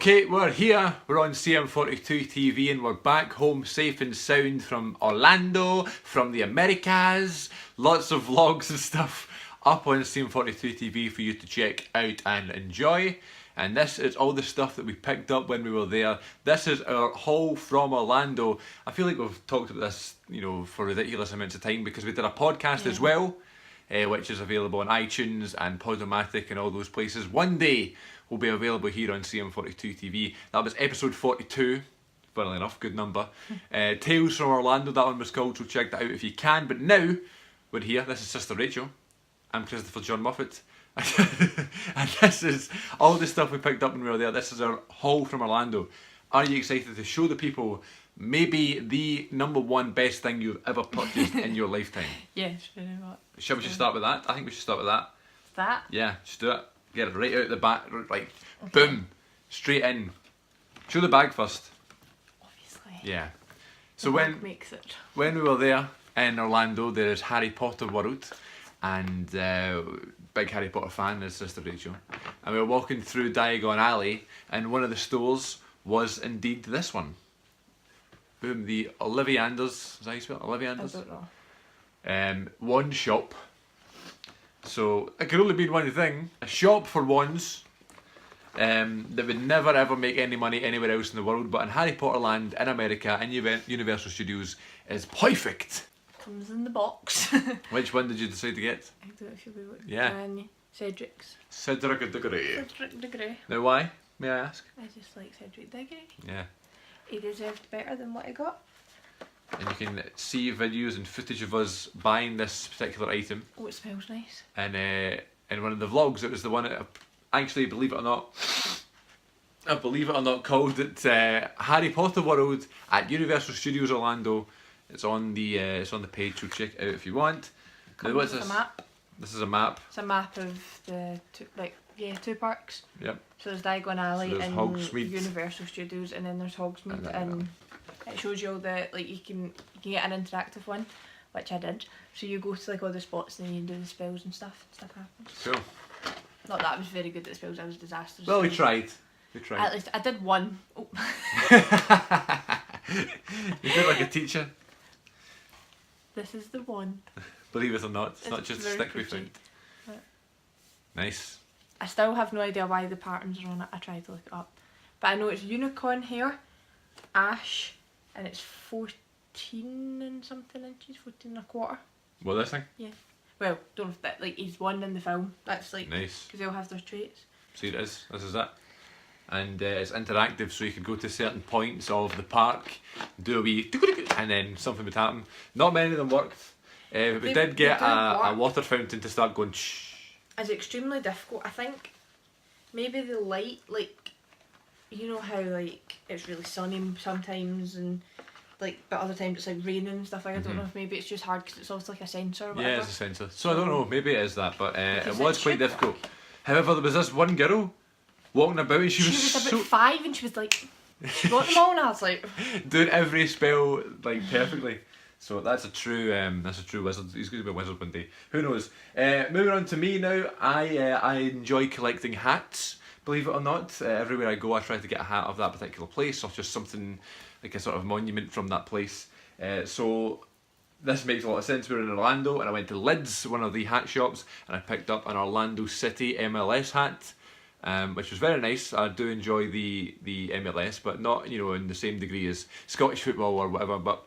Okay, we're here, we're on CM42 TV and we're back home safe and sound from Orlando, from the Americas. Lots of vlogs and stuff up on CM42 TV for you to check out and enjoy. And this is all the stuff that we picked up when we were there. This is our haul from Orlando. I feel like we've talked about this, for ridiculous amounts of time because we did a podcast as well, which is available on iTunes and Podomatic and all those places. One day will be available here on CM42 TV. That was episode 42, funnily enough, good number. Tales from Orlando, that one was called, so check that out if you can. But now, we're here, this is Sister Rachel. I'm Christopher John Moffat. And this is all the stuff we picked up when we were there. This is our haul from Orlando. Are you excited to show the people maybe the #1 best thing you've ever purchased in your lifetime? Yes, very much. Shall we just start with that? I think we should start with that. That? Yeah, just do it. Get it right out the back, like, boom, straight in. Show the bag first. Obviously. Yeah. So the bag makes it. When we were there in Orlando, there is Harry Potter World, and big Harry Potter fan is Sister Rachel. And we were walking through Diagon Alley, and one of the stores was indeed this one. Boom, the Ollivanders, is that how you spell it? Ollivanders? I don't know. One shop. So it could only mean one thing: a shop for wands that would never ever make any money anywhere else in the world, but in Harry Potter Land in America in Universal Studios is perfect. Comes in the box. Which one did you decide to get? I don't know if you'll be able to. Yeah. Cedric's. Cedric Diggory. Cedric Diggory. Now why? May I ask? I just like Cedric Diggory. Yeah. He deserved better than what he got. And you can see videos and footage of us buying this particular item. Oh, it smells nice. And in one of the vlogs, it was the one that actually, believe it or not, called it Harry Potter World at Universal Studios Orlando. It's on the page, so check it out if you want. Comes Now, what's with this? a map. This is a map. It's a map of the two parks. Yep. So there's Diagon Alley So there's and Hogsmeade. Universal Studios, and then there's Hogsmeade, and it shows you all the you can get an interactive one, which I did. So you go to all the spots and then you do the spells and stuff. Stuff happens. Cool. Not that I was very good at spells. I was disastrous. Well, we tried. At least I did one. Oh. You did like a teacher. This is the one. Believe it or not, it's not just a very stick we pretty. found. Nice. I still have no idea why the patterns are on it. I tried to look it up, but I know it's unicorn hair, ash, and it's 14 and something inches, 14 and a quarter. What, this thing? Yeah. Well, don't know if that he's one in the film. That's Nice. because they all have their traits. See, it is. This is it. And it's interactive, so you could go to certain points of the park, do a wee, and then something would happen. Not many of them worked, but we did get a water fountain to start going shh. It's extremely difficult. I think maybe the light, you know how it's really sunny sometimes, and but other times it's raining and stuff. I don't know if maybe it's just hard because it's also a sensor or whatever. Yeah, it's a sensor. So I don't know, maybe it is that, but it was quite difficult. However, there was this one girl walking about and she was about 5 and she was she got them all, and I was like doing every spell perfectly. So that's a true wizard. He's going to be a wizard one day. Who knows? Moving on to me now. I enjoy collecting hats. Believe it or not, everywhere I go, I try to get a hat of that particular place, or just something like a sort of monument from that place. So this makes a lot of sense. We were in Orlando, and I went to Lids, one of the hat shops, and I picked up an Orlando City MLS hat. Which was very nice. I do enjoy the MLS, but not in the same degree as Scottish football or whatever. But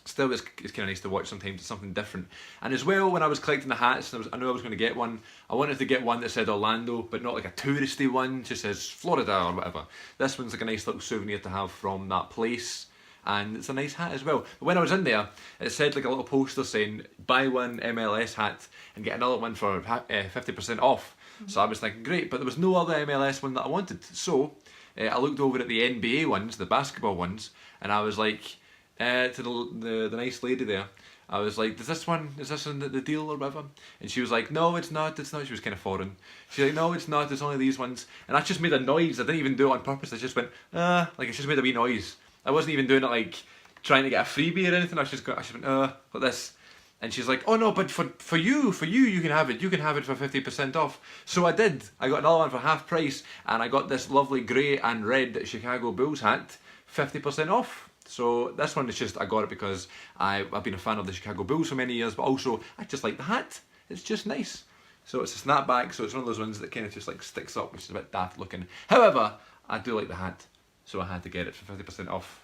still, it's kind of nice to watch sometimes. It's something different. And as well, when I was collecting the hats, I knew I was going to get one. I wanted to get one that said Orlando, but not like a touristy one. Just says Florida or whatever. This one's like a nice little souvenir to have from that place. And it's a nice hat as well. But when I was in there, it said a little poster saying, buy one MLS hat and get another one for 50% off. So I was thinking, great, but there was no other MLS one that I wanted. So I looked over at the NBA ones, the basketball ones, and I was like, to the nice lady there, I was like, is this one the deal or whatever? And she was like, no, it's not. She was kind of foreign. She's like, no, it's not, it's only these ones. And I just made a noise. I didn't even do it on purpose. I just went, it just made a wee noise. I wasn't even doing it trying to get a freebie or anything. I just went, like this. And she's like, oh no, but for you, you can have it. You can have it for 50% off. So I did. I got another one for half price, and I got this lovely grey and red Chicago Bulls hat, 50% off. So this one is just, I got it because I've been a fan of the Chicago Bulls for many years, but also I just like the hat. It's just nice. So it's a snapback, so it's one of those ones that kind of just like sticks up, which is a bit daft looking. However, I do like the hat, so I had to get it for 50% off.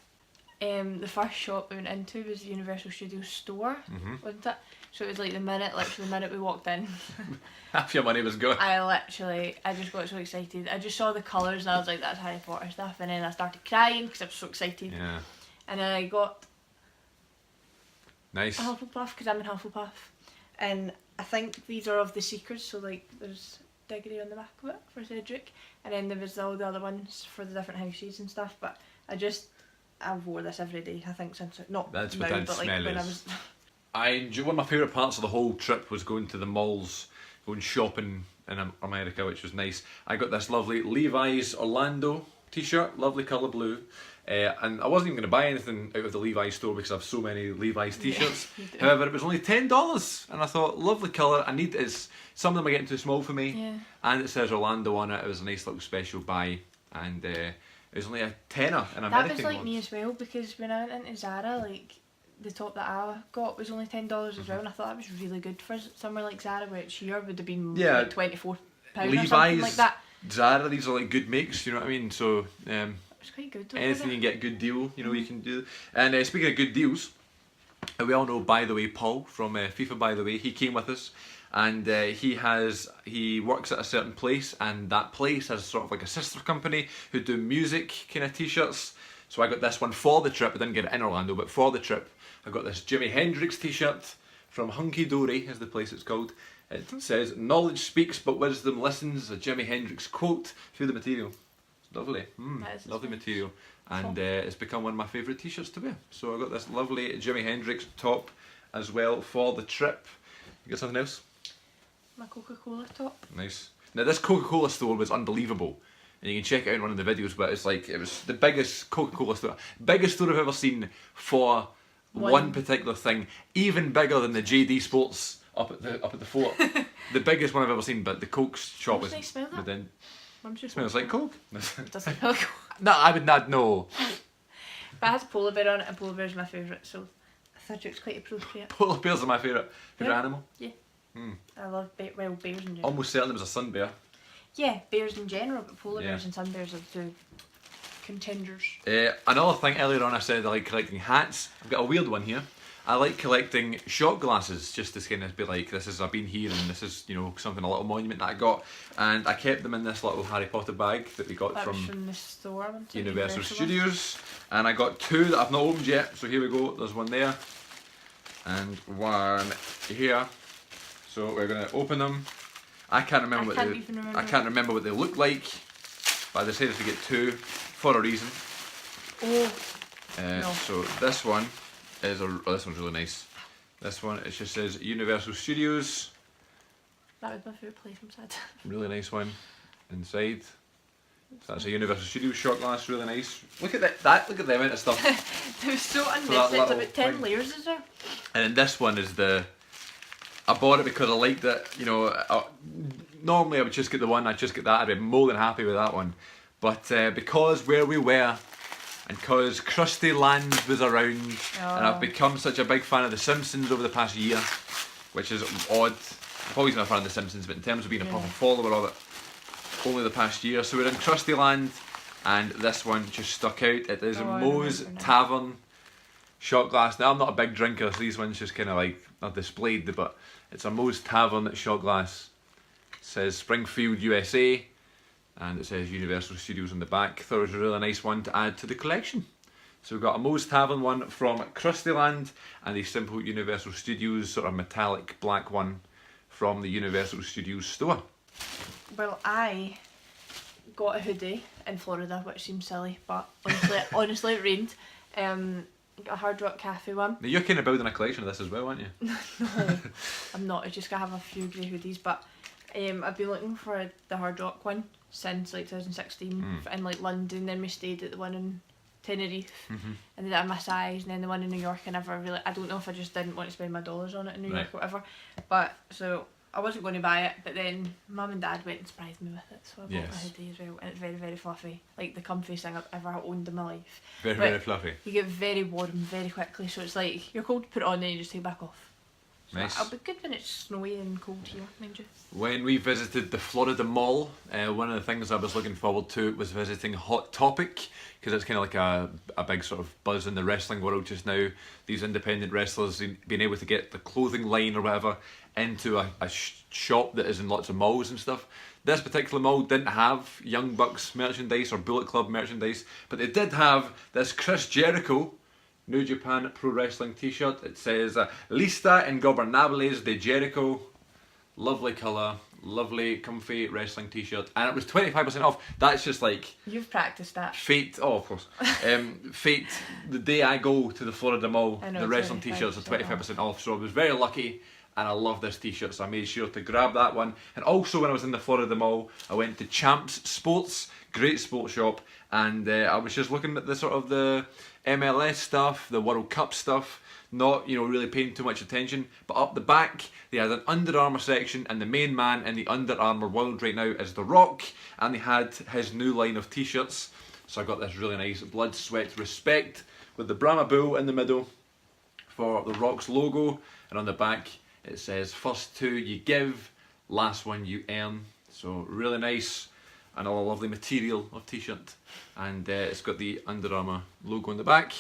The first shop we went into was the Universal Studios store, wasn't it? So it was like literally the minute we walked in. Half your money was gone. I just got so excited. I just saw the colours and I was like, that's Harry Potter stuff. And then I started crying because I was so excited. Yeah. And then I got Nice. a Hufflepuff because I'm in Hufflepuff. And I think these are of the Seekers, so like there's Diggory on the back of it for Cedric. And then there was all the other ones for the different houses and stuff. But I wore this every day, I think, since That's now, what but like smell when is. One of my favourite parts of the whole trip was going to the malls, going shopping in America, which was nice. I got this lovely Levi's Orlando t-shirt, lovely colour blue. And I wasn't even going to buy anything out of the Levi's store because I have so many Levi's t-shirts. Yeah, However, it was only $10, and I thought, lovely colour. Some of them are getting too small for me. Yeah. And it says Orlando on it. It was a nice little special buy, and it was only a tenner in American That was like ones. me as well, because when I went into Zara, like the top that I got was only $10 as well, and I thought that was really good for somewhere like Zara, which here would have been like £24 or something like that. Zara, these are like good makes, you know what I mean? So It's quite good though. anything you can get a good deal, you know, you can do. And speaking of good deals, we all know, by the way, Paul from FIFA, by the way, he came with us, and he works at a certain place, and that place has sort of like a sister company who do music kind of t-shirts. So I got this one for the trip. I didn't get it in Orlando, but for the trip I got this Jimi Hendrix t-shirt from Hunky Dory, is the place it's called. It says, knowledge speaks but wisdom listens, a Jimi Hendrix quote. Feel the material. It's lovely. Lovely material. And it's become one of my favourite t-shirts to wear. So I got this lovely Jimi Hendrix top as well for the trip. You got something else? My Coca-Cola top. Nice. Now this Coca-Cola store was unbelievable. And you can check it out in one of the videos, but it's like, it was the biggest Coca-Cola store. Biggest store I've ever seen for one particular thing. Even bigger than the JD Sports up at the fort. The biggest one I've ever seen, but the Coke shop was Smell that? within. It Smells like Coke. Doesn't smell like Coke. No, I would not know. But it has a polar bear on it, and polar bear's my favourite, so I thought it was quite appropriate. Polar bears are my favourite animal. Yeah. I love bears in general. Almost certain it was a sun bear. Yeah, bears in general, but polar bears and sun bears are the two contenders. Another thing, earlier on I said I like collecting hats. I've got a weird one here. I like collecting shot glasses, just to kind of be like, I've been here, and this is, you know, something, a little monument that I got. And I kept them in this little Harry Potter bag that we got from the store, Universal Studios. And I got two that I've not opened yet, so here we go. There's one there and one here. So we're going to open them. I can't remember what they look like, but I decided to get two for a reason. No. So this one is this one's really nice. This one, it just says Universal Studios. That was my favourite place inside. Really nice one inside. So that's a Universal Studios shot glass, really nice. Look at that! Look at the amount of stuff. It was so unnecessary. It's about 10 layers, is there? And then this one is I bought it because I liked it. You know, normally I would just get the one. I'd just get that. I'd be more than happy with that one. But because where we were, and because Krusty Land was around, and I've become such a big fan of The Simpsons over the past year, which is odd. I've always been a fan of The Simpsons, but in terms of being a proper follower of it, only the past year. So we're in Krusty Land, and this one just stuck out. It is Moe's Tavern shot glass. Now I'm not a big drinker, so these ones just kind of like are displayed, but it's a Moe's Tavern shot glass. It says Springfield, USA, and it says Universal Studios on the back. Thought it was a really nice one to add to the collection. So we've got a Moe's Tavern one from Krusty Land, and a simple Universal Studios sort of metallic black one from the Universal Studios store. Well, I got a hoodie in Florida, which seems silly, but honestly it rained. Got a Hard Rock Cafe one. Now you're kind of building a collection of this as well, aren't you? No, I'm not. I just gotta have a few grey hoodies, but I've been looking for the Hard Rock one since like 2016 in like London. Then we stayed at the one in Tenerife, and they did a massage, and then the one in New York I never really, I don't know if I just didn't want to spend my dollars on it in New York or whatever, but so I wasn't going to buy it, but then Mum and Dad went and surprised me with it, so I bought a hoodie as well, and it's very, very fluffy, like the comfiest thing I've ever owned in my life. Very, very fluffy. You get very warm very quickly, so it's like you're cold, put it on, then you just take it back off. So nice. I'll be good when it's snowy and cold here, mind you. When we visited the Florida Mall, one of the things I was looking forward to was visiting Hot Topic, because it's kind of like a big sort of buzz in the wrestling world just now. These independent wrestlers being able to get the clothing line or whatever into a shop that is in lots of malls and stuff. This particular mall didn't have Young Bucks merchandise or Bullet Club merchandise, but they did have this Chris Jericho New Japan Pro Wrestling t-shirt. It says Lista Ingobernables de Jericho. Lovely colour, lovely comfy wrestling t-shirt, and it was 25% off. That's just like... You've practiced that. Fate, oh of course. Fate, the day I go to the Florida Mall, the wrestling t-shirts are 25% off, so I was very lucky. And I love this t-shirt, so I made sure to grab that one. And also when I was in the Florida Mall, I went to Champs Sports, great sports shop, and I was just looking at the sort of the MLS stuff, the World Cup stuff, not, you know, really paying too much attention. But up the back, they had an Under Armour section, and the main man in the Under Armour world right now is The Rock, and they had his new line of t-shirts. So I got this really nice Blood, Sweat, Respect with the Brahma Bull in the middle for The Rock's logo, and on the back it says, first two you give, last one you earn. So really nice, and all lovely material of t-shirt. And it's got the Under Armour logo on the back.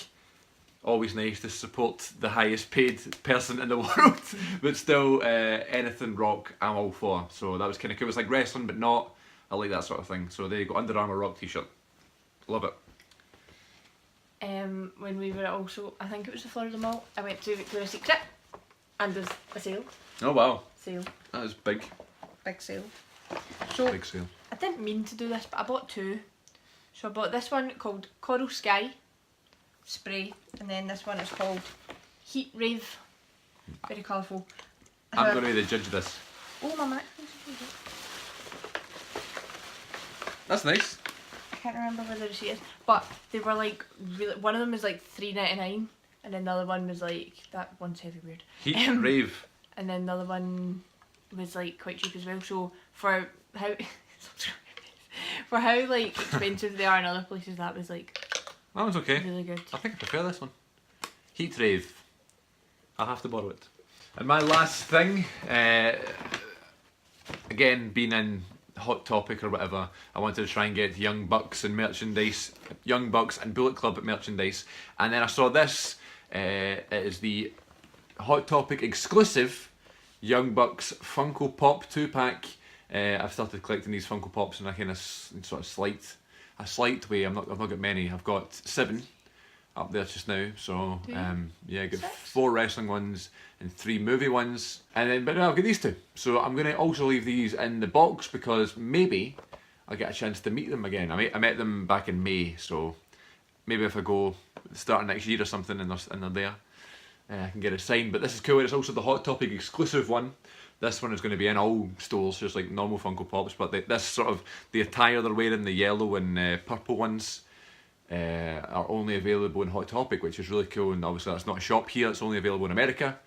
Always nice to support the highest paid person in the world. But still, anything Rock, I'm all for. So that was kind of cool. It was like wrestling, but not. I like that sort of thing. So there you go, Under Armour Rock t-shirt. Love it. When we were also, I think it was the Florida Mall, I went to Victoria's Secret. And there's a sale. Oh wow. Sale. That is big. Big sale. So, big sale. I didn't mean to do this, but I bought two. So I bought this one called Coral Sky spray, and then this one is called Heat Rave. Very colourful. I'm going to be the judge of this. Oh, my Mac. That's nice. I can't remember where the receipt is, but they were like really. One of them was like $3.99. And then the other one was like, that one's heavy weird. Heat Rave. And then the other one was like quite cheap as well. So for how for how like expensive they are in other places, that was like that one's okay. Really good. I think I prefer this one. Heat Rave. I'll have to borrow it. And my last thing, again being in Hot Topic or whatever, I wanted to try and get Young Bucks and merchandise, Young Bucks and Bullet Club merchandise, and then I saw this. It is the Hot Topic exclusive Young Bucks Funko Pop 2-pack. I've started collecting these Funko Pops in a kind of sort of slight way. I've not got many. I've got 7 up there just now. So yeah, I got 4 wrestling ones and 3 movie ones, and then but no, I've got these 2. So I'm going to also leave these in the box because maybe I'll get a chance to meet them again. I met them back in May, so maybe if I go start of next year or something and they're there, I can get a sign. But this is cool. It's also the Hot Topic exclusive one. This one is going to be in all stores, just like normal Funko Pops. But this sort of the attire they're wearing, the yellow and purple ones, are only available in Hot Topic, which is really cool. And obviously that's not a shop here. It's only available in America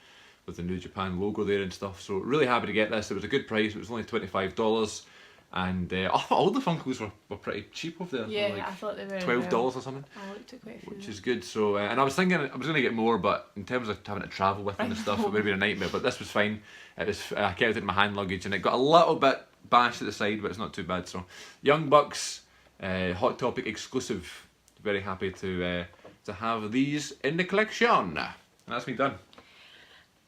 with the New Japan logo there and stuff. So really happy to get this. It was a good price. It was only $25. And I thought all the Funkos were pretty cheap over there. Yeah, like I thought they were $12 or something. I looked at quite a few. Which is good. So, and I was thinking I was going to get more, but in terms of having to travel with them and stuff, it would have been a nightmare. But this was fine. It was I kept it in my hand luggage, and it got a little bit bashed at the side, but it's not too bad. So, Young Bucks, Hot Topic exclusive. Very happy to have these in the collection. And that's me done.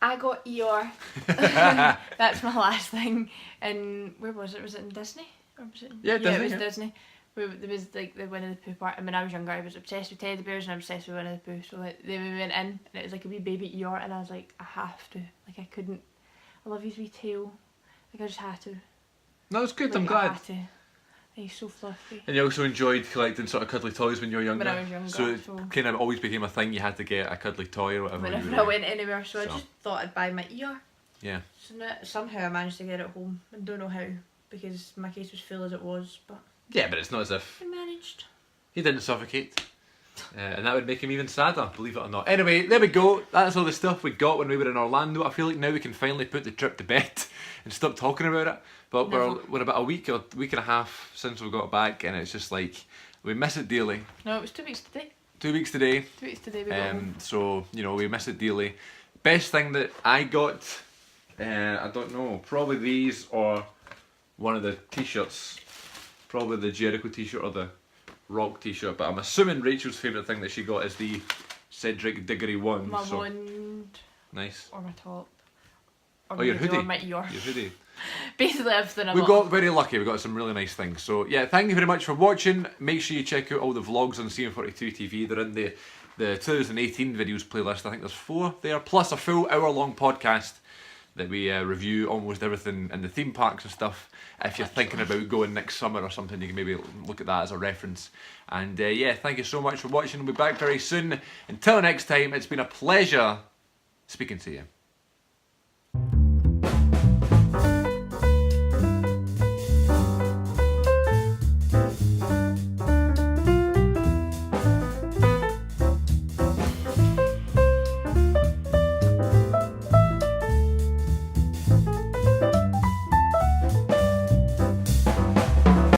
I got Eeyore. That's my last thing. And where was it? Was it in Disney? Or was it Disney. Yeah, it was Disney. Where there was like the Winnie the Pooh part. And when I was younger, I was obsessed with teddy bears and I was obsessed with Winnie the Pooh. So like, then we went in and it was like a wee baby Eeyore, and I was like, I have to. Like I couldn't. I love his wee tail. Like I just had to. No, it's good. Like, I'm glad. I had to. He's so fluffy. And you also enjoyed collecting sort of cuddly toys when you were younger. When I was younger. So it kind of always became a thing. You had to get a cuddly toy or whatever. Whenever I went anywhere, so I just thought I'd buy my Eeyore. Yeah. So somehow I managed to get it home. I don't know how, because my case was full as it was, but Yeah, but it's not as if I managed. he didn't suffocate. And that would make him even sadder, believe it or not. Anyway, there we go. That's all the stuff we got when we were in Orlando. I feel like now we can finally put the trip to bed and stop talking about it. But we're about a week or week and a half since we got back, and it's just like, we miss it dearly. No, it was 2 weeks today. 2 weeks today. 2 weeks today we got home. So, you know, we miss it dearly. Best thing that I got, I don't know, probably these or one of the t-shirts. Probably the Jericho t-shirt or the Rock t-shirt, but I'm assuming Rachel's favourite thing that she got is the Cedric Diggory one. My wand. Nice. Or my top. Or your hoodie. Or my ear. Your hoodie. Basically everything We got very lucky, we got some really nice things. So yeah, thank you very much for watching. Make sure you check out all the vlogs on CM42 TV. They're in the 2018 videos playlist. I think there's 4 there, plus a full hour-long podcast that we review almost everything in the theme parks and stuff. If you're thinking about going next summer or something, you can maybe look at that as a reference. And yeah, thank you so much for watching. We'll be back very soon. Until next time, it's been a pleasure speaking to you.